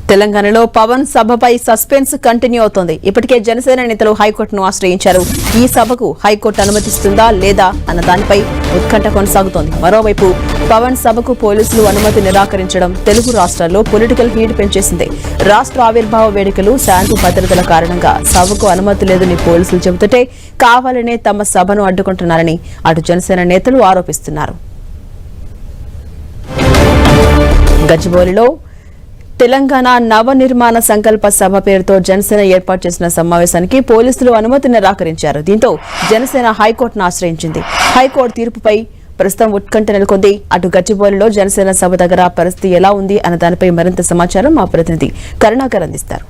తెలంగాణలో Pawan సభపై suspense continue అవుతోంది. ఇప్పటికే జనసేన నేతలు హైకోర్టును ఆశ్రయించారు. ఈ సభకు హైకోర్టు అనుమతిస్తుందా లేదా అన్న దానిపై ఉత్కంఠ కొనసాగుతోంది. మరోవైపు పవన్ సభకు పోలీసులు అనుమతి నిరాకరించడం తెలుగు రాష్ట్రాల్లో పొలిటికల్ హీట్ పెంచేసింది. రాష్ట్ర ఆవిర్భావ వేడుకలు, శాంతి భద్రతల కారణంగా సభకు అనుమతి లేదని పోలీసులు చెబుతుంటే కావాలనే తమ సభను అడ్డుకుంటున్నారని అటు జనసేన నేతలు ఆరోపిస్తున్నారు. గచ్చిబౌలిలో తెలంగాణ నవనిర్మాణ సంకల్ప సభ పేరుతో జనసేన ఏర్పాటు చేసిన సమావేశానికి పోలీసులు అనుమతి నిరాకరించారు. దీంతో జనసేన హైకోర్టును ఆశ్రయించింది. హైకోర్టు తీర్పుపై ప్రస్తుతం ఉత్కంఠ నెలకొంది. అటు గచ్చిబౌలిలో జనసేన సభ దగ్గర పరిస్థితి ఎలా ఉంది అన్న దానిపై మరింత సమాచారం మా ప్రతినిధి కరుణాకర్ అందిస్తారు.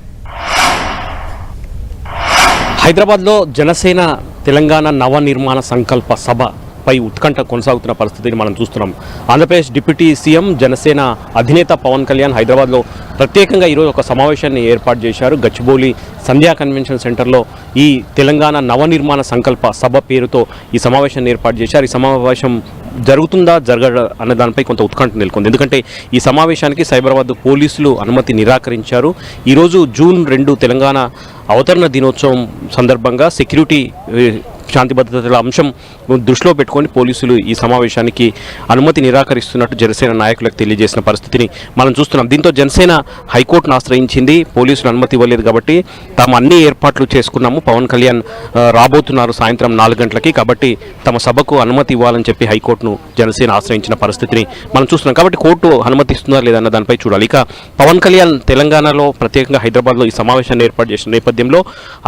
హైదరాబాద్లో జనసేన తెలంగాణ నవనిర్మాణ సంకల్ప సభ పై ఉత్కంఠ కొనసాగుతున్న పరిస్థితిని మనం చూస్తున్నాం. ఆంధ్రప్రదేశ్ డిప్యూటీ సీఎం జనసేన అధినేత పవన్ కళ్యాణ్ హైదరాబాద్లో ప్రత్యేకంగా ఈరోజు ఒక సమావేశాన్ని ఏర్పాటు చేశారు. గచ్చిబౌలి సంధ్యా కన్వెన్షన్ సెంటర్లో ఈ తెలంగాణ నవనిర్మాణ సంకల్ప సభ పేరుతో ఈ సమావేశాన్ని ఏర్పాటు చేశారు. ఈ సమావేశం జరుగుతుందా జరగదా అన్న దానిపై కొంత ఉత్కంఠ నెలకొంది. ఎందుకంటే ఈ సమావేశానికి సైబరాబాద్ పోలీసులు అనుమతి నిరాకరించారు. ఈరోజు జూన్ 2 తెలంగాణ అవతరణ దినోత్సవం సందర్భంగా సెక్యూరిటీ శాంతి భద్రతల అంశం దృష్టిలో పెట్టుకొని పోలీసులు ఈ సమావేశానికి అనుమతి నిరాకరిస్తున్నట్టు జనసేన నాయకులకు తెలియజేసిన పరిస్థితిని మనం చూస్తున్నాం. దీంతో జనసేన హైకోర్టును ఆశ్రయించింది. పోలీసులు అనుమతి ఇవ్వలేదు కాబట్టి తాము అన్ని ఏర్పాట్లు చేసుకున్నాము, పవన్ కళ్యాణ్ రాబోతున్నారు సాయంత్రం 4 గంటలకి, కాబట్టి తమ సభకు అనుమతి ఇవ్వాలని చెప్పి హైకోర్టును జనసేన ఆశ్రయించిన పరిస్థితిని మనం చూస్తున్నాం. కాబట్టి కోర్టు అనుమతిస్తుందా లేదన్న దానిపై చూడాలి. ఇక పవన్ కళ్యాణ్ తెలంగాణలో ప్రత్యేకంగా హైదరాబాద్లో ఈ సమావేశాన్ని ఏర్పాటు చేసిన నేపథ్యంలో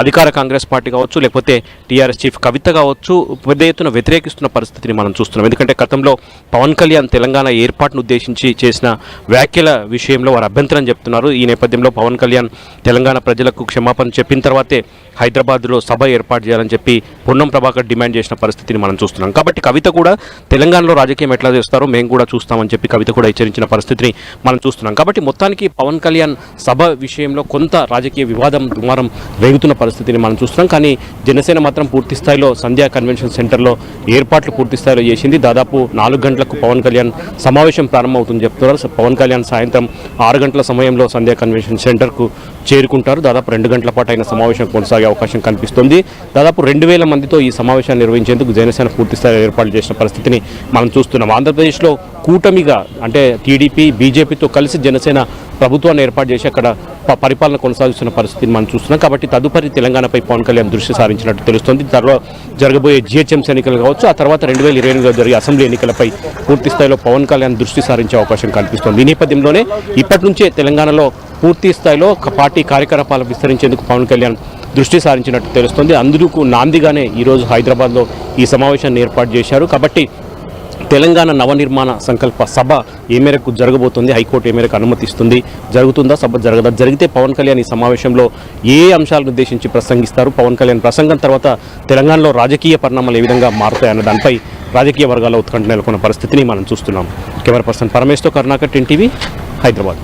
అధికార కాంగ్రెస్ పార్టీ కావచ్చు, లేకపోతే టీఆర్ఎస్ చీఫ్ కవిత కావచ్చు, పెద్ద ఎత్తున వ్యతిరేకిస్తున్న పరిస్థితిని మనం చూస్తున్నాం. ఎందుకంటే గతంలో పవన్ కళ్యాణ్ తెలంగాణ ఏర్పాటును ఉద్దేశించి చేసిన వ్యాఖ్యల విషయంలో వారు అభ్యంతరం చెప్తున్నారు. ఈ నేపథ్యంలో పవన్ కళ్యాణ్ తెలంగాణ ప్రజలకు క్షమాపణ చెప్పిన తర్వాతే హైదరాబాద్లో సభ ఏర్పాటు చేయాలని చెప్పి పొన్నం ప్రభాకర్ డిమాండ్ చేసిన పరిస్థితిని మనం చూస్తున్నాం. కాబట్టి కవిత కూడా తెలంగాణలో రాజకీయం ఎట్లా చేస్తారో మేము కూడా చూస్తామని చెప్పి కవిత కూడా హెచ్చరించిన పరిస్థితిని మనం చూస్తున్నాం. కాబట్టి మొత్తానికి పవన్ కళ్యాణ్ సభ విషయంలో కొంత రాజకీయ వివాదం దుమారం రేగుతున్న పరిస్థితిని మనం చూస్తున్నాం. కానీ జనసేన మాత్రం పూర్తి స్థాయిలో సంధ్యా కన్వెన్షన్ సెంటర్లో ఏర్పాట్లు పూర్తి స్థాయిలో చేసింది. దాదాపు 4 గంటలకు పవన్ కళ్యాణ్ సమావేశం ప్రారంభమవుతుందని చెప్తున్నారు. పవన్ కళ్యాణ్ సాయంత్రం 6 గంటల సమయంలో సంధ్యా కన్వెన్షన్ సెంటర్కు చేరుకుంటారు. దాదాపు 2 గంటల పాటు అయిన సమావేశం కొనసాగే అవకాశం కనిపిస్తుంది. దాదాపు 2000 మందితో ఈ సమావేశాన్ని నిర్వహించేందుకు జనసేన పూర్తి స్థాయిలో ఏర్పాటు చేసిన పరిస్థితిని మనం చూస్తున్నాం. ఆంధ్రప్రదేశ్లో కూటమిగా అంటే టీడీపీ, బీజేపీతో కలిసి జనసేన ప్రభుత్వాన్ని ఏర్పాటు చేసి అక్కడ పరిపాలన కొనసాగిస్తున్న పరిస్థితిని మనం చూస్తున్నాం. కాబట్టి తదుపరి తెలంగాణపై పవన్ కళ్యాణ్ దృష్టి సారించినట్టు తెలుస్తుంది. తర్వాత జరగబోయే జిహెచ్ఎంసీ ఎన్నికలు కావచ్చు, ఆ తర్వాత 2028లో జరిగే అసెంబ్లీ ఎన్నికలపై పూర్తి స్థాయిలో పవన్ కళ్యాణ్ దృష్టి సారించే అవకాశం కనిపిస్తుంది. ఈ నేపథ్యంలోనే ఇప్పటి నుంచే తెలంగాణలో పూర్తి స్థాయిలో పార్టీ కార్యకలాపాలు విస్తరించేందుకు పవన్ కళ్యాణ్ దృష్టి సారించినట్టు తెలుస్తుంది. అందుకు నాందిగానే ఈరోజు హైదరాబాద్లో ఈ సమావేశాన్ని ఏర్పాటు చేశారు. కాబట్టి తెలంగాణ నవనిర్మాణ సంకల్ప సభ ఏ మేరకు జరగబోతుంది, హైకోర్టు ఏ మేరకు అనుమతిస్తుంది, జరుగుతుందా సభ జరగదా, జరిగితే పవన్ కళ్యాణ్ ఈ సమావేశంలో ఏ అంశాలను ఉద్దేశించి ప్రసంగిస్తారు, పవన్ కళ్యాణ్ ప్రసంగం తర్వాత తెలంగాణలో రాజకీయ పరిణామాలు ఏ విధంగా మారుతాయన్న దానిపై రాజకీయ వర్గాల ఉత్కంఠ నెలకొన్న పరిస్థితిని మనం చూస్తున్నాం. కెమెరా పర్సన్ పరమేశ్తో కరుణాకర్, టీవీ హైదరాబాద్.